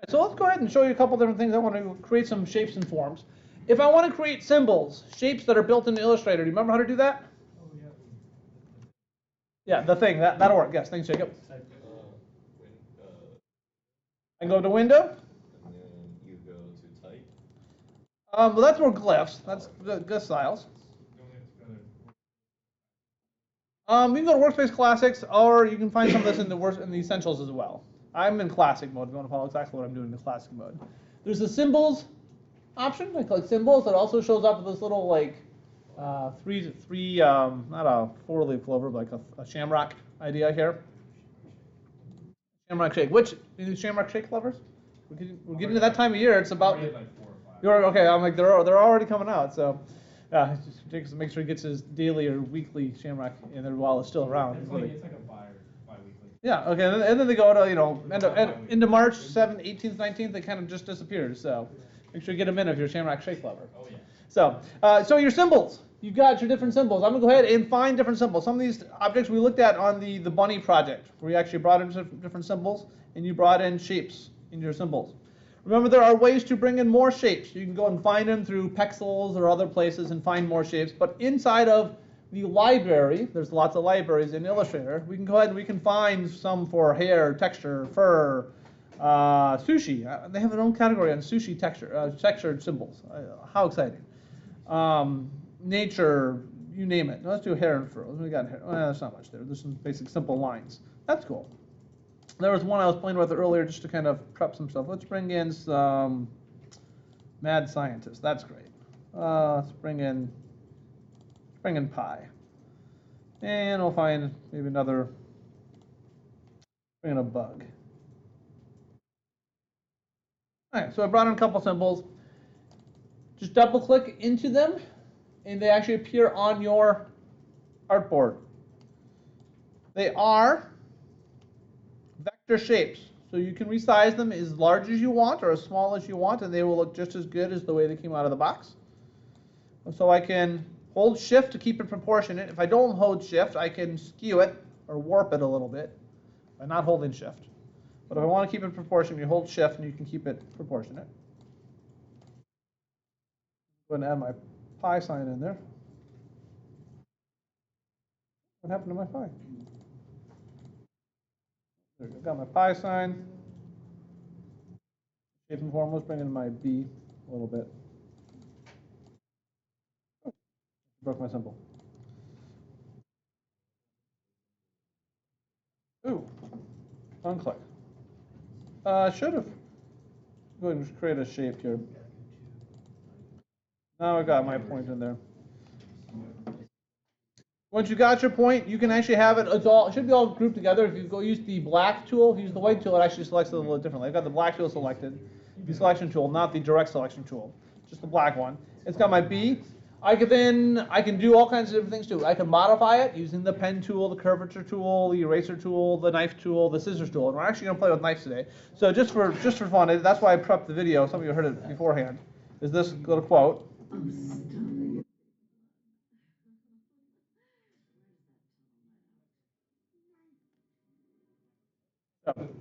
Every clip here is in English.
So let's go ahead and show you a couple different things. I want to create some shapes and forms. If I want to create symbols, shapes that are built into Illustrator, do you remember how to do that? Oh, yeah. Yeah, the thing, that'll work. Yes, thanks, Jacob. I go to Window. And then you go to Type. Well, that's more glyphs. That's good styles. You can go to Workspace Classics, or you can find some of this in the Essentials as well. I'm in Classic mode if you want to follow exactly what I'm doing in the Classic mode. There's the Symbols option. I click Symbols. It also shows up with this little like three not a four-leaf clover, but like a shamrock idea here. Shamrock shake. Which shamrock shake lovers? We're getting to that time of year. It's about. You're okay. I'm like they're already coming out. So just make sure he gets his daily or weekly shamrock in there while it's still around. It's like a bi-weekly. Yeah. Okay. And then they go to into March 7th, 18th, 19th. They kind of just disappeared. So make sure you get them in if you're a shamrock shake lover. Oh yeah. So your symbols. You've got your different symbols. I'm going to go ahead and find different symbols. Some of these objects we looked at on the bunny project, where you actually brought in different symbols, and you brought in shapes in your symbols. Remember, there are ways to bring in more shapes. You can go and find them through Pexels or other places and find more shapes. But inside of the library, there's lots of libraries in Illustrator. We can go ahead and we can find some for hair, texture, fur, sushi. They have their own category on sushi textured symbols. How exciting. Nature, you name it. Let's do hair and fur. We got hair. Well, there's not much there. There's some basic simple lines. That's cool. There was one I was playing with earlier just to kind of prep some stuff. Let's bring in some mad scientist. That's great. Let's bring in pi. And we'll find maybe another, bring in a bug. All right, so I brought in a couple symbols. Just double click into them and they actually appear on your artboard. They are vector shapes, so you can resize them as large as you want or as small as you want, and they will look just as good as the way they came out of the box. So I can hold Shift to keep it proportionate. If I don't hold Shift, I can skew it or warp it a little bit by not holding Shift. But if I want to keep it proportionate, you hold Shift and you can keep it proportionate. Go ahead and add my pi sign in there. What happened to my pi? There we go. Got my pi sign. Shape and form. Let's bring in my B a little bit. Oh, broke my symbol. Ooh, unclick. Should have. Go ahead and create a shape here. Now I got my point in there. Once you got your point, you can actually have it. It should be all grouped together. If you go use the black tool, if you use the white tool, it actually selects it a little differently. I've got the black tool selected, the selection tool, not the direct selection tool, just the black one. It's got my B. I can do all kinds of different things too. I can modify it using the pen tool, the curvature tool, the eraser tool, the knife tool, the scissors tool. And we're actually going to play with knives today. So just for fun, that's why I prepped the video. Some of you heard it beforehand. Is this little quote?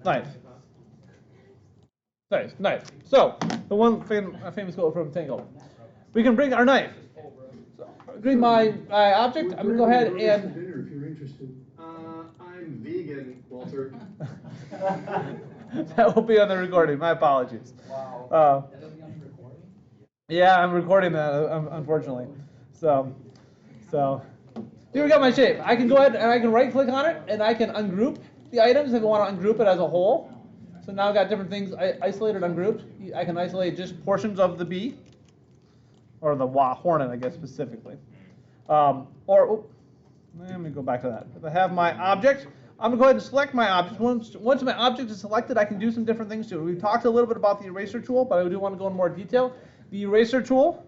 Knife. Nice. So the one famous quote from Tangle. We can bring our knife. So, bring my object. I'm gonna go ahead and. Dinner if you're interested. I'm vegan, Walter. That will be on the recording. My apologies. Wow. That'll be on the recording? Yeah, I'm recording that, unfortunately. So here we got my shape. I can go ahead and I can right-click on it, and I can ungroup the items if I want to ungroup it as a whole. So now I've got different things isolated, ungrouped. I can isolate just portions of the bee, or the hornet, I guess, specifically. Let me go back to that. If I have my object, I'm going to go ahead and select my object. Once my object is selected, I can do some different things to it. We've talked a little bit about the eraser tool, but I do want to go in more detail. The eraser tool,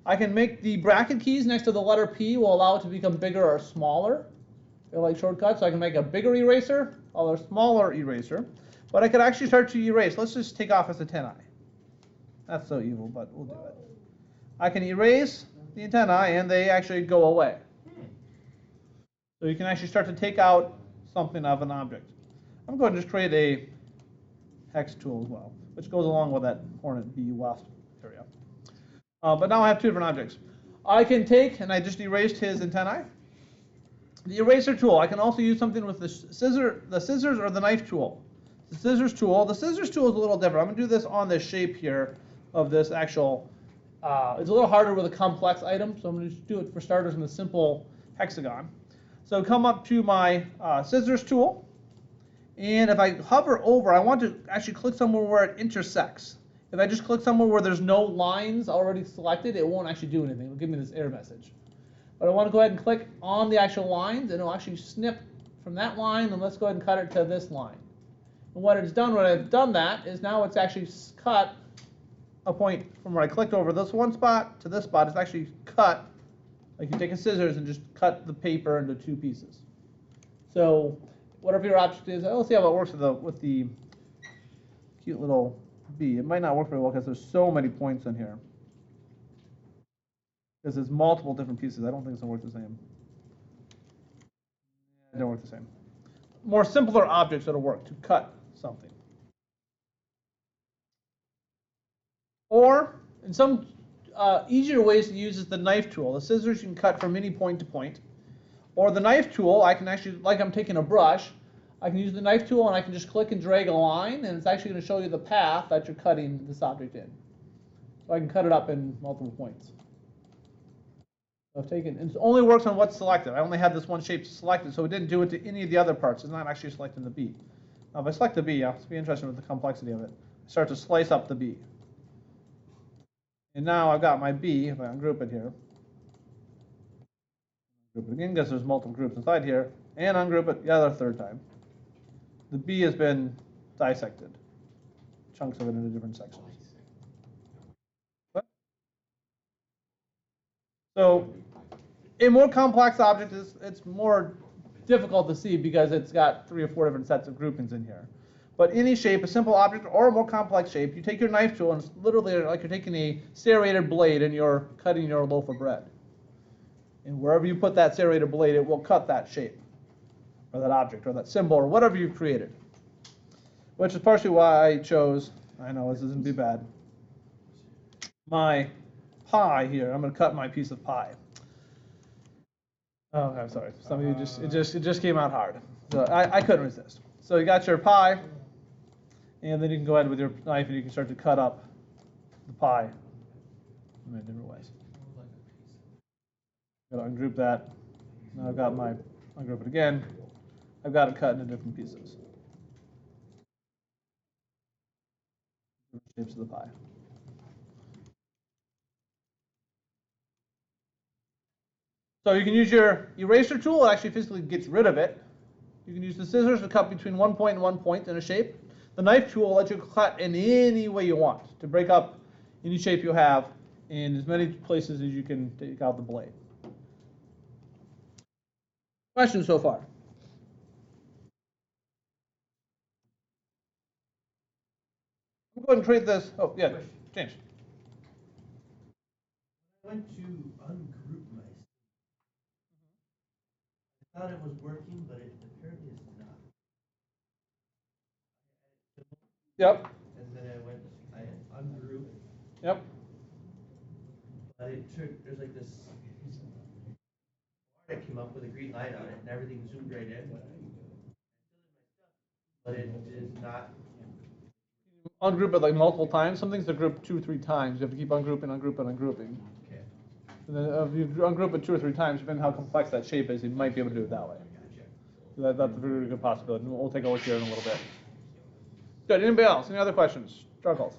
I can make the bracket keys next to the letter P will allow it to become bigger or smaller. They're like shortcuts, so I can make a bigger eraser or a smaller eraser. But I could actually start to erase. Let's just take off as antennae. That's so evil, but we'll do it. I can erase the antennae, and they actually go away. So you can actually start to take out something of an object. I'm going to just create a hex tool as well, which goes along with that hornet bee wasp area. But now I have two different objects. I can take, and I just erased his antennae. The eraser tool, I can also use something with the scissors or the knife tool. The scissors tool is a little different. I'm going to do this on the shape here of this actual, it's a little harder with a complex item, so I'm going to do it for starters in a simple hexagon. So come up to my scissors tool, and if I hover over, I want to actually click somewhere where it intersects. If I just click somewhere where there's no lines already selected, it won't actually do anything. It'll give me this error message. But I want to go ahead and click on the actual lines, and it'll actually snip from that line, and let's go ahead and cut it to this line. And what it's done when I've done that is now it's actually cut a point from where I clicked over this one spot to this spot. It's actually cut, like you take a scissors and just cut the paper into two pieces. So whatever your object is, let's see how it works with the cute little bee. It might not work very well because there's so many points in here. Because there's multiple different pieces. I don't think it's going to work the same. It don't work the same. More simpler objects that'll work to cut something. Or, in some easier ways to use is the knife tool. The scissors you can cut from any point to point. Or the knife tool, I can actually, like I'm taking a brush, I can use the knife tool and I can just click and drag a line, and it's actually going to show you the path that you're cutting this object in. So I can cut it up in multiple points. I've taken, and it only works on what's selected. I only have this one shape selected, so it didn't do it to any of the other parts. It's not actually selecting the bee. Now, if I select the bee, it's be interesting with the complexity of it. I start to slice up the bee. And now I've got my bee, if I ungroup it here. Group it again, because there's multiple groups inside here, and ungroup it the other third time. The bee has been dissected. Chunks of it into different sections. So a more complex object it's more difficult to see because it's got 3 or 4 different sets of groupings in here. But any shape, a simple object or a more complex shape, you take your knife tool and it's literally like you're taking a serrated blade and you're cutting your loaf of bread. And wherever you put that serrated blade, it will cut that shape or that object or that symbol or whatever you've created. Which is partially why I chose, I know this isn't be bad, my pie here. I'm going to cut my piece of pie. Oh, I'm sorry. Some of you it just came out hard. So I couldn't resist. So you got your pie, and then you can go ahead with your knife and you can start to cut up the pie in many different ways. I'm going to ungroup that. Now I've got my ungroup it again. I've got it cut into different pieces. Different shapes of the pie. So you can use your eraser tool. It actually physically gets rid of it. You can use the scissors to cut between one point and one point in a shape. The knife tool lets you cut in any way you want to break up any shape you have in as many places as you can take out the blade. Questions so far? I'm going to create this. Oh, yeah, James. I went to ungroup myself. I thought it was working, but it apparently is not. Yep. And then I ungroup. Yep. But there's like this bar that came up with a green light on it, and everything zoomed right in. But it is not. Ungroup it like multiple times. Some things are grouped 2 or 3 times. You have to keep ungrouping, ungrouping, ungrouping. Okay. And then if you ungroup it 2 or 3 times, depending on how complex that shape is, you might be able to do it that way. So that's a very good possibility. We'll take a look here in a little bit. Good. Anybody else? Any other questions? Struggles?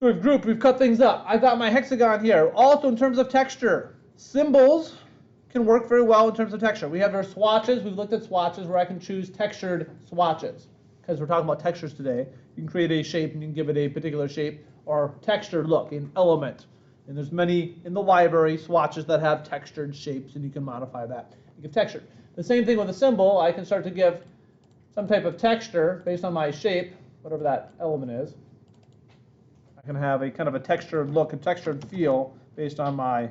We've grouped. We've cut things up. I've got my hexagon here. Also, in terms of texture, symbols can work very well in terms of texture. We have our swatches. We've looked at swatches where I can choose textured swatches. Because we're talking about textures today, you can create a shape and you can give it a particular shape or textured look, an element. And there's many in the library swatches that have textured shapes, and you can modify that. You give texture. The same thing with a symbol. I can start to give some type of texture based on my shape, whatever that element is. I can have a kind of a textured look, a textured feel based on my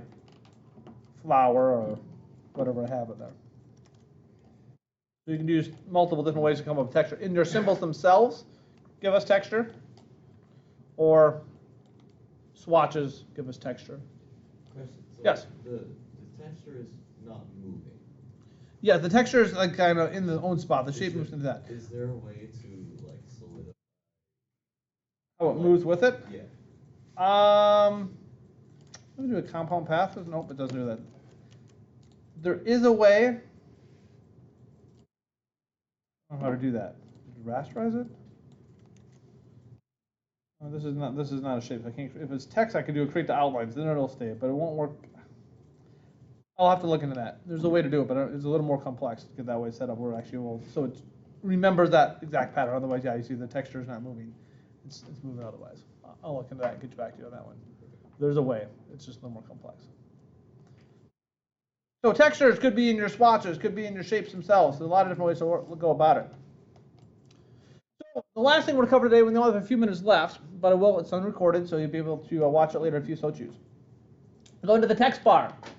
flower or whatever I have in there. So you can use multiple different ways to come up with texture. In your symbols themselves, give us texture, or swatches give us texture. Question. So Yes. The texture is not moving. Yeah, the texture is like kind of in the own spot. The shape moves into that. Is there a way to like solidify? How it moves with it? Yeah. Let me do a compound path. Nope, it doesn't do that. There is a way. I don't know how to do that. Did you rasterize it? Oh, this is not a shape. I can't. If it's text, I can do create the outlines. Then it'll stay. But it won't work. I'll have to look into that. There's a way to do it, but it's a little more complex to get that way set up where it actually will. So it remembers that exact pattern. Otherwise, yeah, you see the texture is not moving. It's moving otherwise. I'll look into that and get you back to you on that one. There's a way. It's just a little more complex. So textures could be in your swatches, could be in your shapes themselves. There's a lot of different ways to go about it. So the last thing we're going to cover today, we only have a few minutes left, but it's unrecorded, so you'll be able to watch it later if you so choose. Go into the text bar. If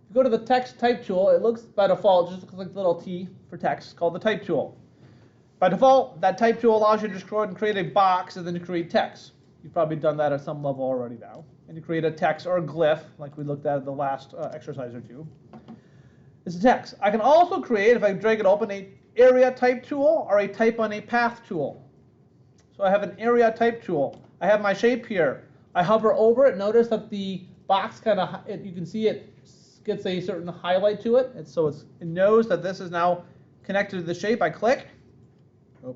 you go to the text type tool, it looks by default just looks like the little T for text called the type tool. By default, that type tool allows you to just go ahead and create a box and then to create text. You've probably done that at some level already now. And you create a text or a glyph, like we looked at the last exercise or two. It's a text. I can also create, if I drag it open, a area type tool or a type on a path tool. So I have an area type tool. I have my shape here. I hover over it. Notice that the box kind of, you can see it gets a certain highlight to it. And so it knows that this is now connected to the shape. I click. Oh,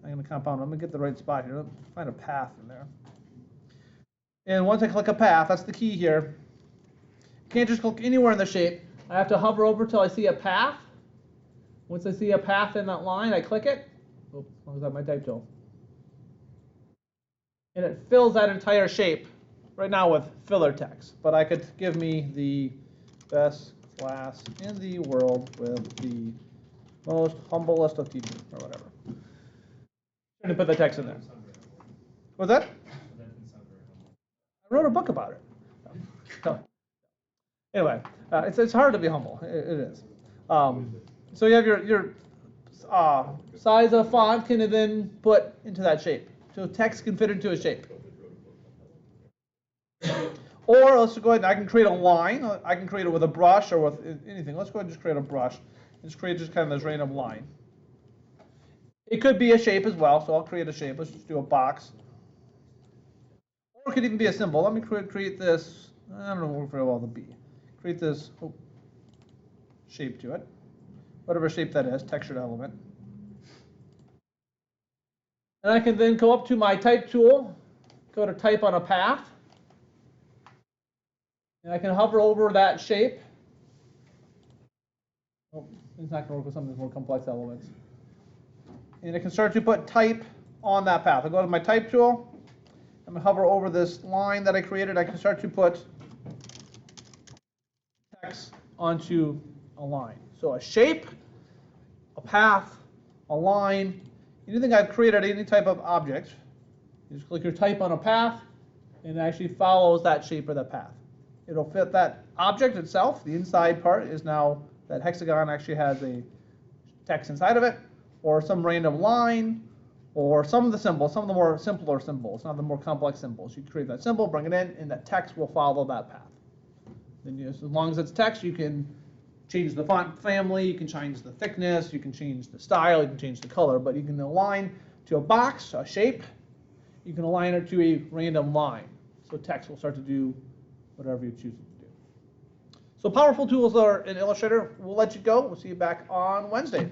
I'm going to compound. I'm going to get the right spot here. Find a path in there. And once I click a path, that's the key here. You can't just click anywhere in the shape. I have to hover over till I see a path. Once I see a path in that line, I click it. Oh, as long as I have my type tool. And it fills that entire shape right now with filler text. But I could give me the best class in the world with the most humblest of teachers or whatever. And put the text in there. What's that? I wrote a book about it. So, anyway, it's hard to be humble. It is. So you have your size of font can then put into that shape. So text can fit into a shape. Or let's go ahead and I can create a line. I can create it with a brush or with anything. Let's go ahead and just create a brush. And just create just kind of this random line. It could be a shape as well, so I'll create a shape. Let's just do a box. Or it could even be a symbol. Let me create this. I don't know very well the B. Create this shape to it. Whatever shape that is, textured element. And I can then go up to my type tool, go to type on a path. And I can hover over that shape. Oh, it's not going to work with some of these more complex elements. And I can start to put type on that path. I go to my type tool. I'm going to hover over this line that I created. I can start to put text onto a line. So a shape, a path, a line, anything I've created, any type of object, you just click your type on a path, and it actually follows that shape or that path. It'll fit that object itself. The inside part is now, that hexagon actually has a text inside of it, or some random line, or some of the symbols, some of the more simpler symbols, not the more complex symbols. You create that symbol, bring it in, and that text will follow that path. Then as long as it's text, you can change the font family, you can change the thickness, you can change the style, you can change the color, but you can align to a box, a shape, you can align it to a random line. So text will start to do whatever you choose it to do. So powerful tools are in Illustrator. We'll let you go. We'll see you back on Wednesday.